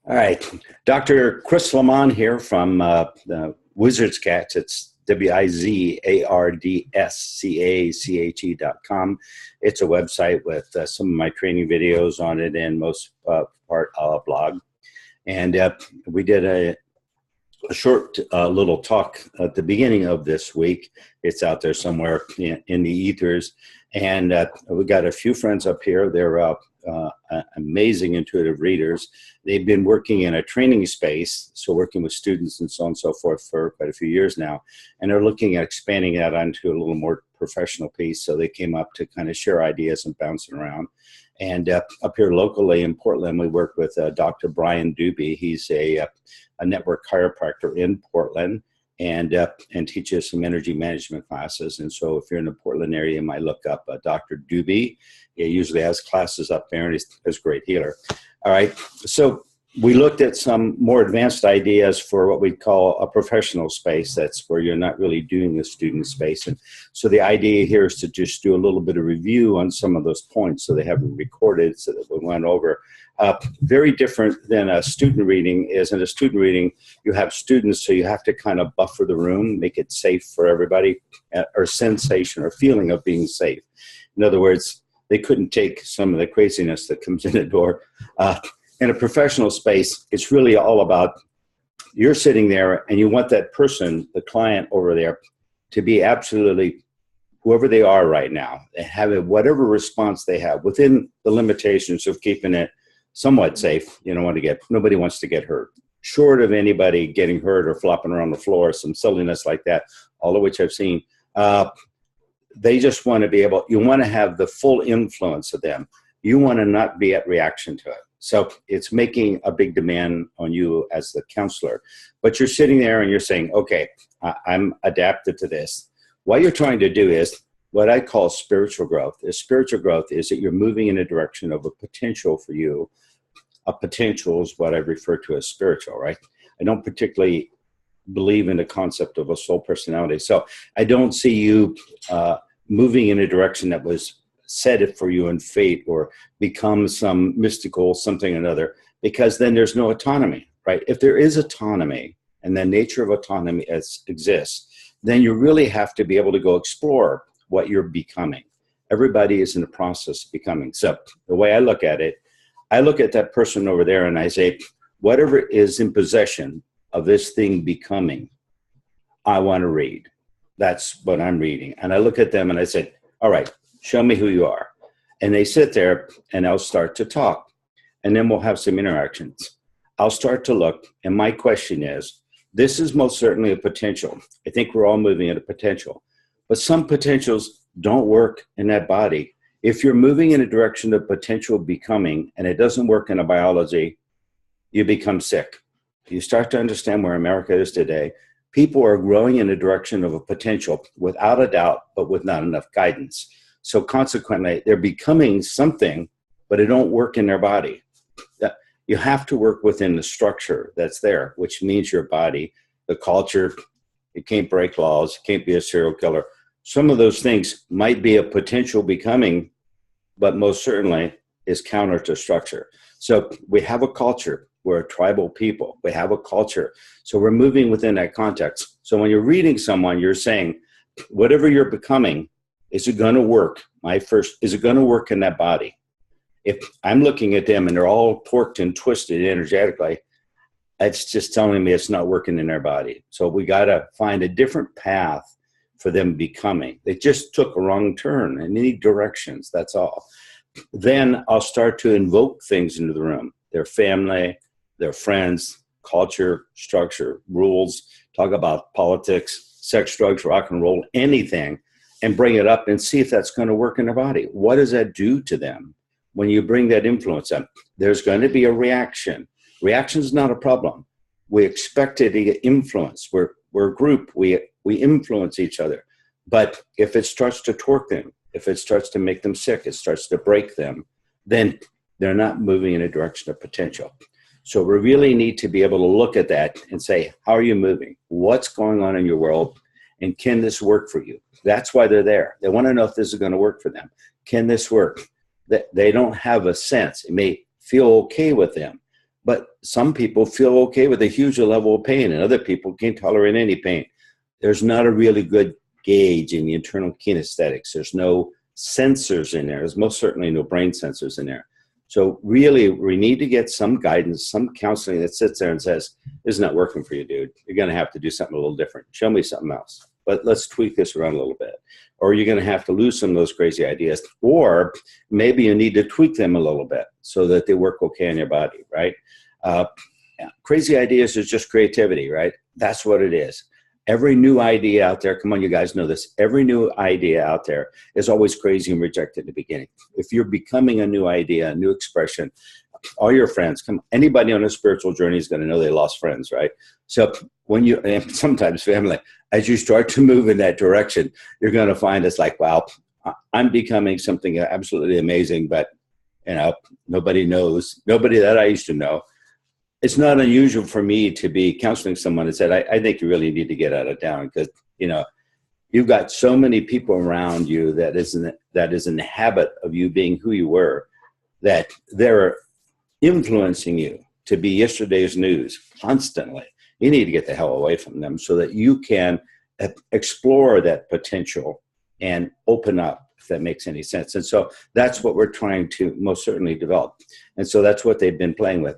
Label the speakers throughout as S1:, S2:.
S1: All right. Dr. Chris Lemmon here from the Wizards Cats. It's WIZARDSCACHE.com. It's a website with some of my training videos on it and most part blog. And we did a short little talk at the beginning of this week. It's out there somewhere in the ethers. And we got a few friends up here. They're amazing intuitive readers. They've been working in a training space, so working with students and so on and so forth for quite a few years now. And they're looking at expanding that onto a little more professional piece. So they came up to kind of share ideas and bouncing around. And up here locally in Portland, we work with Dr. Brian Doobie. He's a network chiropractor in Portland and teaches some energy management classes. And so if you're in the Portland area, you might look up Dr. Doobie. He usually has classes up there, and he's a great healer. All right, so we looked at some more advanced ideas for what we call a professional space. That's where you're not really doing the student space. And so the idea here is to just do a little bit of review on some of those points so they have them recorded so that we went over. Very different than a student reading is. In a student reading, you have students, so you have to kind of buffer the room, make it safe for everybody, or sensation or feeling of being safe. In other words, they couldn't take some of the craziness that comes in the door. In a professional space, it's really all about you're sitting there and you want that person, the client over there, to be absolutely whoever they are right now and have whatever response they have within the limitations of keeping it somewhat safe. You don't want to nobody wants to get hurt. Short of anybody getting hurt or flopping around the floor, some silliness like that, all of which I've seen. They just want to be able, you want to have the full influence of them. You want to not be at reaction to it. So it's making a big demand on you as the counselor. But you're sitting there and you're saying, okay, I'm adapted to this. What you're trying to do is what I call spiritual growth. Spiritual growth is that you're moving in a direction of a potential for you. A potential is what I refer to as spiritual, right? I don't particularly believe in the concept of a soul personality. So I don't see you moving in a direction that was set it for you in fate or become some mystical something or another, because then there's no autonomy, right? If there is autonomy and the nature of autonomy exists, then you really have to be able to go explore what you're becoming. Everybody is in the process of becoming. So the way I look at it, I look at that person over there and I say, whatever is in possession of this thing becoming, I want to read. That's what I'm reading. And I look at them and I said, all right, show me who you are. And they sit there and I'll start to talk. And then we'll have some interactions. I'll start to look. And my question is, this is most certainly a potential. I think we're all moving at a potential. But some potentials don't work in that body. If you're moving in a direction of potential becoming and it doesn't work in a biology, you become sick. You start to understand where America is today. People are growing in a direction of a potential without a doubt, but with not enough guidance. So consequently, they're becoming something, but it don't work in their body. You have to work within the structure that's there, which means your body, the culture. You can't break laws, you can't be a serial killer. Some of those things might be a potential becoming, but most certainly is counter to structure. So we have a culture. We're a tribal people. We have a culture. So we're moving within that context. So when you're reading someone, you're saying, whatever you're becoming, is it going to work? Is it going to work in that body? If I'm looking at them and they're all torqued and twisted energetically, it's just telling me it's not working in their body. So we got to find a different path for them becoming. They just took a wrong turn in any directions. That's all. Then I'll start to invoke things into the room. Their family, their friends, culture, structure, rules, talk about politics, sex, drugs, rock and roll, anything, and bring it up and see if that's going to work in their body. What does that do to them when you bring that influence up? There's going to be a reaction. Reaction is not a problem. We expect it to get influence. We're a group. We influence each other. But if it starts to torque them, if it starts to make them sick, it starts to break them, then they're not moving in a direction of potential. So we really need to be able to look at that and say, how are you moving? What's going on in your world? And can this work for you? That's why they're there. They want to know if this is going to work for them. Can this work? They don't have a sense. It may feel okay with them, But some people feel okay with a huge level of pain, and other people can't tolerate any pain. There's not a really good gauge in the internal kinesthetics. There's no sensors in there. There's most certainly no brain sensors in there. So really, we need to get some guidance, some counseling that sits there and says, this is not working for you, dude. You're going to have to do something a little different. Show me something else. But let's tweak this around a little bit. Or you're going to have to lose some of those crazy ideas. Or maybe you need to tweak them a little bit so that they work okay in your body, right? Crazy ideas is just creativity, right? That's what it is. Every new idea out there, come on, you guys know this. Every new idea out there is always crazy and rejected at the beginning. If you're becoming a new idea, a new expression, all your friends, anybody on a spiritual journey is going to know they lost friends, right? So when you, and sometimes family, as you start to move in that direction, you're going to find it's like, wow, I'm becoming something absolutely amazing, but nobody knows, nobody that I used to know. It's not unusual for me to be counseling someone and said, I think you really need to get out of town because, you've got so many people around you that is in the habit of you being who you were, that they're influencing you to be yesterday's news constantly. You need to get the hell away from them so that you can explore that potential and open up, if that makes any sense. And so that's what we're trying to most certainly develop. And so that's what they've been playing with.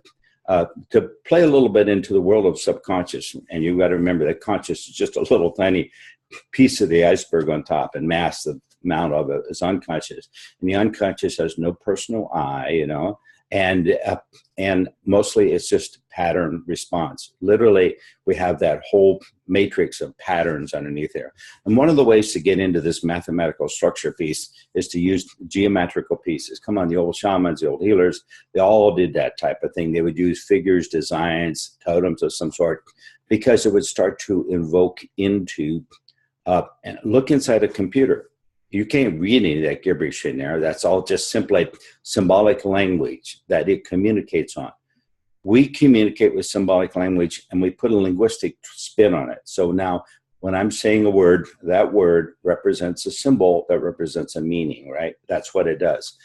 S1: To play a little bit into the world of subconscious, and you've got to remember that conscious is just a little tiny piece of the iceberg on top, and the amount of it is unconscious. And the unconscious has no personal I, and mostly it's just pattern response. Literally, we have that whole matrix of patterns underneath there. And one of the ways to get into this mathematical structure piece is to use geometrical pieces. Come on, the old shamans, the old healers, they all did that type of thing. They would use figures, designs, totems of some sort, because it would start to invoke into, and look inside a computer. You can't read any of that gibberish in there. That's all just simply symbolic language that it communicates on. We communicate with symbolic language and we put a linguistic spin on it. So now when I'm saying a word, that word represents a symbol that represents a meaning, right? That's what it does.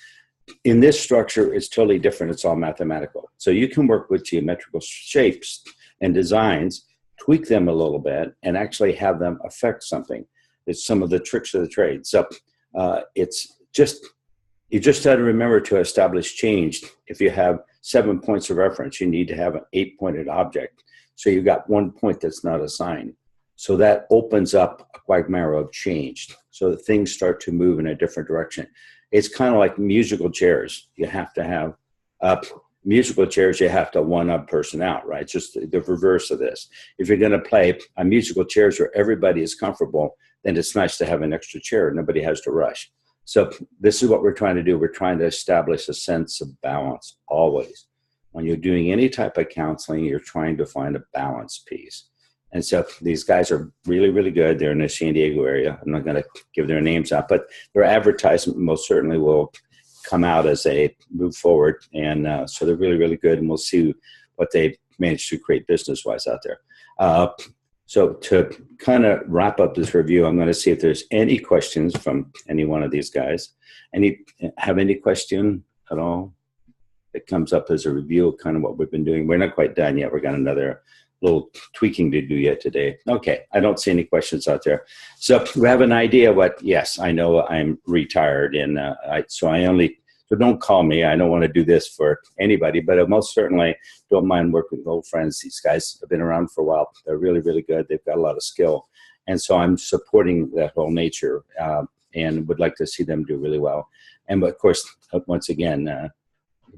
S1: In this structure, it's totally different. It's all mathematical. So you can work with geometrical shapes and designs, tweak them a little bit, and actually have them affect something. It's some of the tricks of the trade. So it's just, you just got to remember to establish change. If you have 7 points of reference, you need to have an 8-pointed object. So you've got 1 point that's not assigned. So that opens up a quagmire of change. So that things start to move in a different direction. It's kind of like musical chairs. You have to have musical chairs, you have to one up person out, right? It's just the reverse of this. If you're going to play on musical chairs where everybody is comfortable, then it's nice to have an extra chair. Nobody has to rush. So this is what we're trying to do. We're trying to establish a sense of balance always. When you're doing any type of counseling, you're trying to find a balance piece. And so these guys are really, really good. They're in the San Diego area. I'm not going to give their names out, but their advertisement most certainly will come out as they move forward. And so they're really, really good. And we'll see what they manage to create business-wise out there. So to kind of wrap up this review, I'm going to see if there's any questions from any one of these guys. Have any question at all that comes up as a review of kind of what we've been doing? We're not quite done yet. We've got another little tweaking to do yet today. Okay, I don't see any questions out there. So we have an idea what, yes, I know I'm retired, and so don't call me. I don't want to do this for anybody, but I most certainly don't mind working with old friends. These guys have been around for a while. They're really, really good. They've got a lot of skill. And so I'm supporting that whole nature and would like to see them do really well. And of course, once again,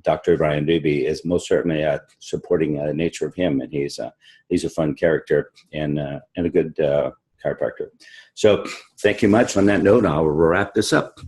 S1: Dr. Brian Doobie is most certainly supporting the nature of him. And he's a fun character and a good chiropractor. So thank you much. On that note, I'll wrap this up.